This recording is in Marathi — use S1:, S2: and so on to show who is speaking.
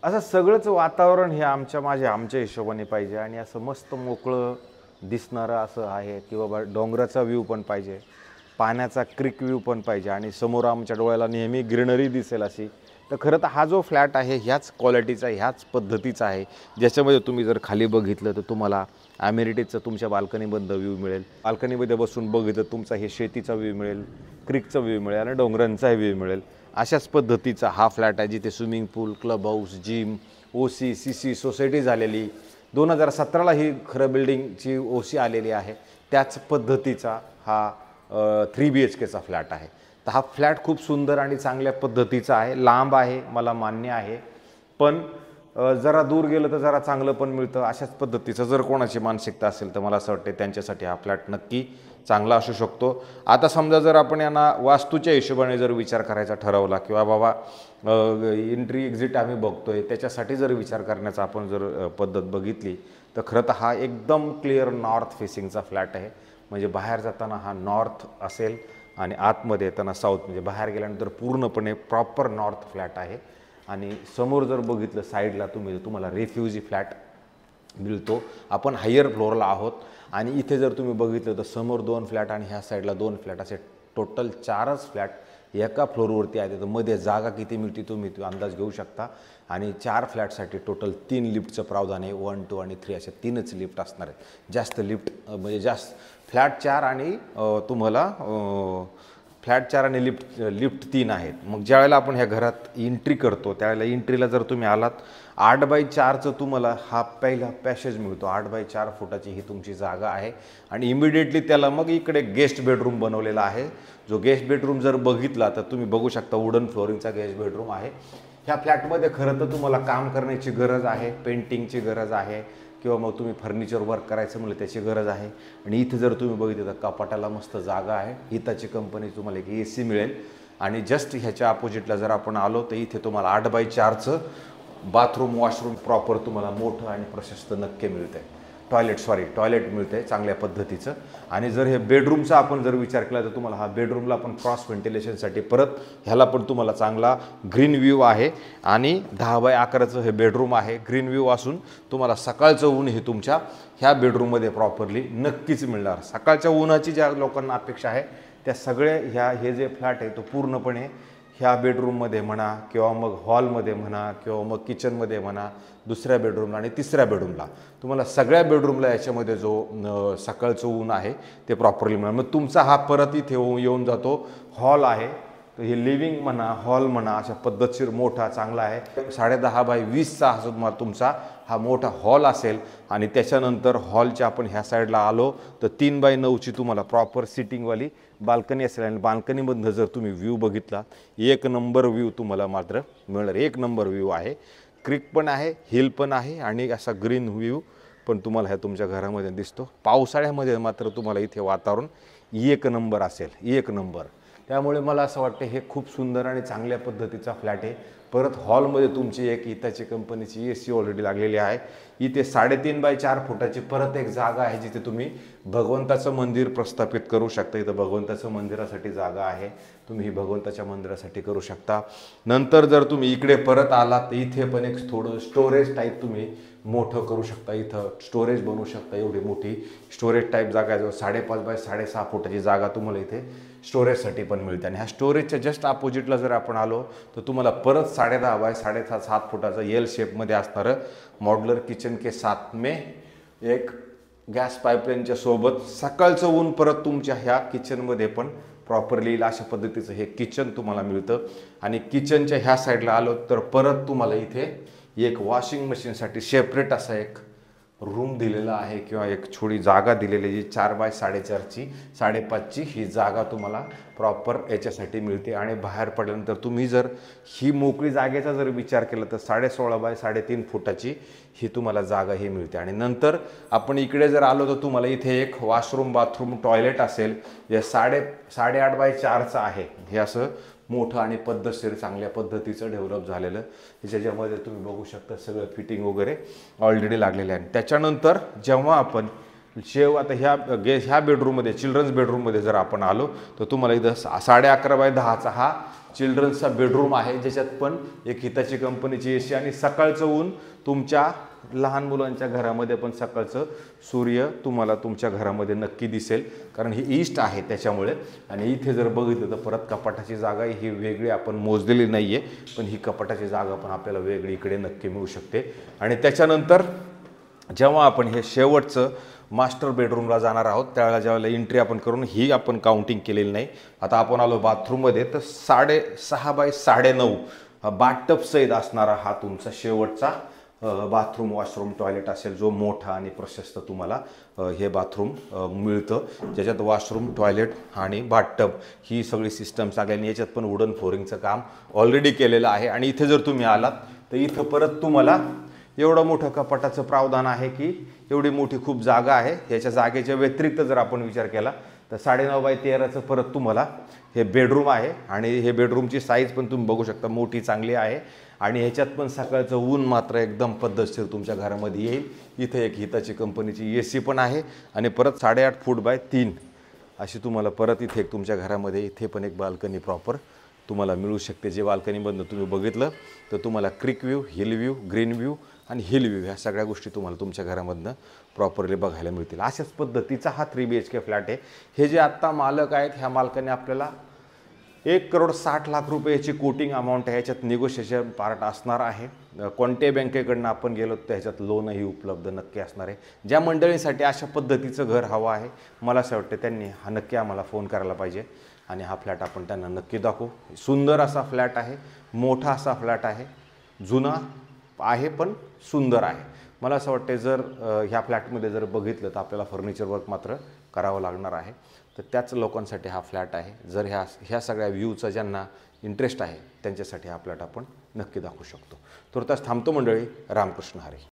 S1: असं सगळंच वातावरण हे आमच्या हिशोबाने पाहिजे आणि असं मस्त मोकळं दिसणारं असं आहे की बाबा डोंगराचा व्ह्यू पण पाहिजे, पाण्याचा क्रिक व्ह्यू पण पाहिजे आणि समोर आमच्या डोळ्याला नेहमी ग्रीनरी दिसेल अशी. तर खरं तर हा जो फ्लॅट आहे ह्याच क्वालिटीचा ह्याच पद्धतीचा आहे, ज्याच्यामध्ये तुम्ही जर खाली बघितलं तर तुम्हाला ॲमेनिटीजचं तुमच्या बाल्कनीमधलं व्ह्यू मिळेल. बाल्कनीमध्ये बसून बघितलं तुमचा हे शेतीचा व्ह्यू मिळेल, क्रिकचा व्ह्यू मिळेल आणि डोंगरांचा व्ह्यू मिळेल. अशाच पद्धतीचा हा फ्लॅट आहे जिथे swimming pool, club house, gym, OC, CC society झालेली. 2017ला ही खरं बिल्डिंगची OC आलेली आहे. त्याच पद्धतीचा हा 3 BHKचा फ्लॅट आहे. तर हा फ्लॅट खूप सुंदर आणि चांगल्या पद्धतीचा आहे. लांब आहे, मला मान्य आहे, पण जरा दूर गेलं तर जरा चांगलं पण मिळतं. अशाच पद्धतीचं जर कोणाची मानसिकता असेल तर मला असं वाटतं त्यांच्यासाठी हा फ्लॅट नक्की चांगला असू शकतो. आता समजा जर आपण यांना वास्तूच्या हिशोबाने जर विचार करायचा ठरवला किंवा बाबा एंट्री एक्झिट आम्ही बघतोय त्याच्यासाठी जर विचार करण्याचा आपण जर पद्धत बघितली तर खरं तर हा एकदम क्लिअर नॉर्थ फेसिंगचा फ्लॅट आहे. म्हणजे बाहेर जाताना हा नॉर्थ असेल आणि आतमध्ये येताना साऊथ, म्हणजे बाहेर गेल्यानंतर पूर्णपणे प्रॉपर नॉर्थ फ्लॅट आहे. आणि समोर जर बघितलं साईडला तुम्हाला रेफ्युजी फ्लॅट मिळतो. आपण हायर फ्लोअरला आहोत आणि इथे जर तुम्ही बघितलं तर समोर 2 फ्लॅट आणि ह्या साईडला 2 फ्लॅट, असे टोटल 4च फ्लॅट एका फ्लोअरवरती आहे. तर मध्ये जागा किती मिळते तुम्ही तो अंदाज घेऊ शकता. आणि 4 फ्लॅटसाठी टोटल 3 लिफ्टचं प्रावधान आहे. 1, 2 आणि 3 असे 3च लिफ्ट असणार आहेत. जास्त लिफ्ट म्हणजे जास्त फ्लॅट 4 आणि तुम्हाला फ्लॅट 4 आणि लिफ्ट 3 आहेत. मग ज्यावेळेला आपण ह्या घरात एंट्री करतो त्यावेळेला एंट्रीला जर तुम्ही आलात 8x4चं तुम्हाला हा पहिला पॅसेज मिळतो. 8x4 फुटाची ही तुमची जागा आहे आणि इमिडिएटली त्याला मग इकडे गेस्ट बेडरूम बनवलेला आहे. जो गेस्ट बेडरूम जर बघितला तर तुम्ही बघू शकता वुडन फ्लोरिंगचा गेस्ट बेडरूम आहे. ह्या फ्लॅटमध्ये खरं तर तुम्हाला काम करण्याची गरज आहे, पेंटिंगची गरज आहे किंवा मग तुम्ही फर्निचर वर्क करायचं म्हणलं त्याची गरज आहे. आणि इथे जर तुम्ही बघितलं तर कपाटाला मस्त जागा आहे. हिताची कंपनी तुम्हाला एक AC मिळेल. आणि जस्ट ह्याच्या अपोजिटला जर आपण आलो तर इथे तुम्हाला 8x4चं बाथरूम, वॉशरूम प्रॉपर तुम्हाला मोठं आणि प्रशस्त नक्की मिळतं आहे. टॉयलेट मिळतं आहे चांगल्या पद्धतीचं. आणि जर हे बेडरूमचा आपण जर विचार केला तर तुम्हाला हा बेडरूमला पण क्रॉस व्हेंटिलेशनसाठी परत ह्याला पण तुम्हाला चांगला ग्रीन व्ह्यू आहे. आणि 10x11चं हे बेडरूम आहे. ग्रीन व्ह्यू असून तुम्हाला सकाळचं ऊन हे तुमच्या ह्या बेडरूममध्ये प्रॉपरली नक्कीच मिळणार. सकाळच्या उन्हाची ज्या लोकांना अपेक्षा आहे त्या सगळ्या हे जे फ्लॅट आहे तो पूर्णपणे ह्या बेडरूममध्ये म्हणा किंवा मग हॉलमध्ये म्हणा किंवा मग किचनमध्ये म्हणा, दुसऱ्या बेडरूमला आणि तिसऱ्या बेडरूमला तुम्हाला सगळ्या बेडरूमला याच्यामध्ये जो सकाळचं ऊन आहे ते प्रॉपरली मिळणार. मग तुमचा हा परत इथे येऊन जातो हॉल आहे. तर हे लिव्हिंग म्हणा, हॉल म्हणा, अशा पद्धतशीर मोठा चांगला आहे. 10.5x20चा हा तुमचा हा मोठा हॉल असेल. आणि त्याच्यानंतर हॉलच्या आपण ह्या साईडला आलो तर 3x9ची तुम्हाला प्रॉपर सिटिंगवाली बाल्कनी असेल. आणि बाल्कनीमधनं जर तुम्ही व्ह्यू बघितला 1 नंबर व्ह्यू तुम्हाला मात्र मिळणार. 1 नंबर व्ह्यू आहे. क्रिक पण आहे, हिल पण आहे आणि असा ग्रीन व्ह्यू पण तुम्हाला ह्या तुमच्या घरामध्ये दिसतो. पावसाळ्यामध्ये मात्र तुम्हाला इथे वातावरण 1 नंबर असेल, 1 नंबर. त्यामुळे मला असं वाटतं हे खूप सुंदर आणि चांगल्या पद्धतीचा फ्लॅट आहे. परत हॉलमध्ये तुमची एक हिताची कंपनीची AC ऑलरेडी लागलेली आहे. इथे 3.5x4 फुटाची परत एक जागा आहे जिथे तुम्ही भगवंताचं मंदिर प्रस्थापित करू शकता. इथं भगवंताचं मंदिरासाठी जागा आहे. तुम्ही ही भगवंताच्या मंदिरासाठी करू शकता. नंतर जर तुम्ही इकडे परत आलात तर इथे पण एक थोडं स्टोरेज टाईप तुम्ही मोठं करू शकता. इथं स्टोरेज बनवू शकता. एवढी मोठी स्टोरेज टाईप जागा आहे. 5.5x6.5 फुटाची जागा तुम्हाला इथे स्टोरेजसाठी पण मिळते. आणि ह्या स्टोरेजच्या जस्ट अपोजिटला जर आपण आलो तर तुम्हाला परत 10.5x7.5 फुटाचं L शेपमध्ये असणारं मॉड्युलर किचन के साथ में एक गॅस पाईपलाईनच्या सोबत सकाळचं ऊन परत तुमच्या ह्या किचनमध्ये पण प्रॉपरली येईल अशा पद्धतीचं हे किचन तुम्हाला मिळतं. आणि किचनच्या ह्या साईडला आलो तर परत तुम्हाला इथे एक वॉशिंग मशीनसाठी सेपरेट असा एक रूम दिलेला आहे किंवा एक छोटी जागा दिलेली आहे जी 4x4.5ची 5.5ची ही जागा तुम्हाला प्रॉपर याच्यासाठी मिळते. आणि बाहेर पडल्यानंतर तुम्ही जर ही मोकळी जागेचा जर विचार केला तर 16x3.5 फुटाची ही तुम्हाला जागा ही मिळते. आणि नंतर आपण इकडे जर आलो तर तुम्हाला इथे एक वॉशरूम, बाथरूम, टॉयलेट असेल जे 8.5x4चं आहे. हे असं मोठं आणि पद्धतशीर चांगल्या पद्धतीचं डेव्हलप झालेलं ज्याच्यामध्ये तुम्ही बघू शकता सगळं फिटिंग वगैरे ऑलरेडी लागलेलं आहे. त्याच्यानंतर जेव्हा आपण आता ह्या बेडरूममध्ये चिल्ड्रन्स बेडरूममध्ये जर आपण आलो तर तुम्हाला इथं 11.5x10चा हा चिल्ड्रन्सचा बेडरूम आहे, ज्याच्यात पण एक हिताची कंपनीची AC आणि सकाळचं ऊन तुमच्या लहान मुलांच्या घरामध्ये पण सकाळचं सूर्य तुम्हाला तुमच्या घरामध्ये नक्की दिसेल, कारण ही ईस्ट आहे त्याच्यामुळे. आणि इथे जर बघितलं तर परत कपाटाची जागा ही वेगळी आपण मोजलेली नाही आहे, पण ही कपाटाची जागा पण आपल्याला वेगळी इकडे नक्की मिळू शकते. आणि त्याच्यानंतर जेव्हा आपण हे शेवटचं मास्टर बेडरूमला जाणार आहोत त्यावेळेला ज्यावेळेला एंट्री आपण करून ही आपण काउंटिंग केलेली नाही. आता आपण आलो बाथरूममध्ये, तर 6.5 बाय 9.5 बाथटब सहित असणारा हा तुमचा शेवटचा बाथरूम, वॉशरूम, टॉयलेट असेल, जो मोठा आणि प्रशस्त तुम्हाला हे बाथरूम मिळतं, ज्याच्यात वॉशरूम, टॉयलेट आणि बाथटब ही सगळी सिस्टम चांगली. याच्यात पण वुडन फ्लोरिंगचं काम ऑलरेडी केलेलं आहे. आणि इथे जर तुम्ही आलात तर इथं परत तुम्हाला एवढं मोठं कपाटाचं प्रावधान आहे की एवढी मोठी खूप जागा आहे. याच्या जागेच्या व्यतिरिक्त जर आपण विचार केला तर 9.5 बाय 13चं परत तुम्हाला हे बेडरूम आहे. आणि हे बेडरूमची साईज पण तुम्ही बघू शकता, मोठी चांगली आहे. आणि ह्याच्यात पण सकाळचं ऊन मात्र एकदम पद्धतशीर तुमच्या घरामध्ये येईल. इथे एक हिताची कंपनीची AC पण आहे. आणि परत 8.5 फूट बाय 3 अशी तुम्हाला परत इथे एक तुमच्या घरामध्ये इथे पण एक बाल्कनी प्रॉपर तुम्हाला मिळू शकते. जे बाल्कनीमधनं तुम्ही बघितलं तर तुम्हाला creek view, hill view, green view आणि हिल व्ह्यू ह्या सगळ्या गोष्टी तुम्हाला तुमच्या घरामधनं प्रॉपरली बघायला मिळतील. अशाच पद्धतीचा हा 3 BHK फ्लॅट आहे. हे जे आत्ता मालक आहेत ह्या मालकाने आपल्याला 1,60,00,000 रुपयाची कोटिंग अमाऊंट आहे. ह्याच्यात निगोशिएशन पार्ट असणार आहे. कोणत्याही बँकेकडनं आपण गेलो तर ह्याच्यात लोनही उपलब्ध नक्की असणार आहे. ज्या मंडळींसाठी अशा पद्धतीचं घर हवं आहे, मला असं वाटतं त्यांनी हा नक्की आम्हाला फोन करायला पाहिजे आणि हा फ्लॅट आपण त्यांना नक्की दाखवू. सुंदर असा फ्लॅट आहे, मोठा असा फ्लॅट आहे, जुना आहे पण सुंदर आहे. मला असं वाटतं जर ह्या फ्लॅटमध्ये जर बघितलं तर आपल्याला फर्निचर वर्क मात्र करावं लागणार आहे. तर त्याच लोकांसाठी हा फ्लॅट आहे. जर ह्या सगळ्या व्ह्यूचा ज्यांना इंटरेस्ट आहे त्यांच्यासाठी हा फ्लॅट आपण नक्की दाखवू शकतो. तुर्तास थांबतो मंडळी. रामकृष्ण हरी.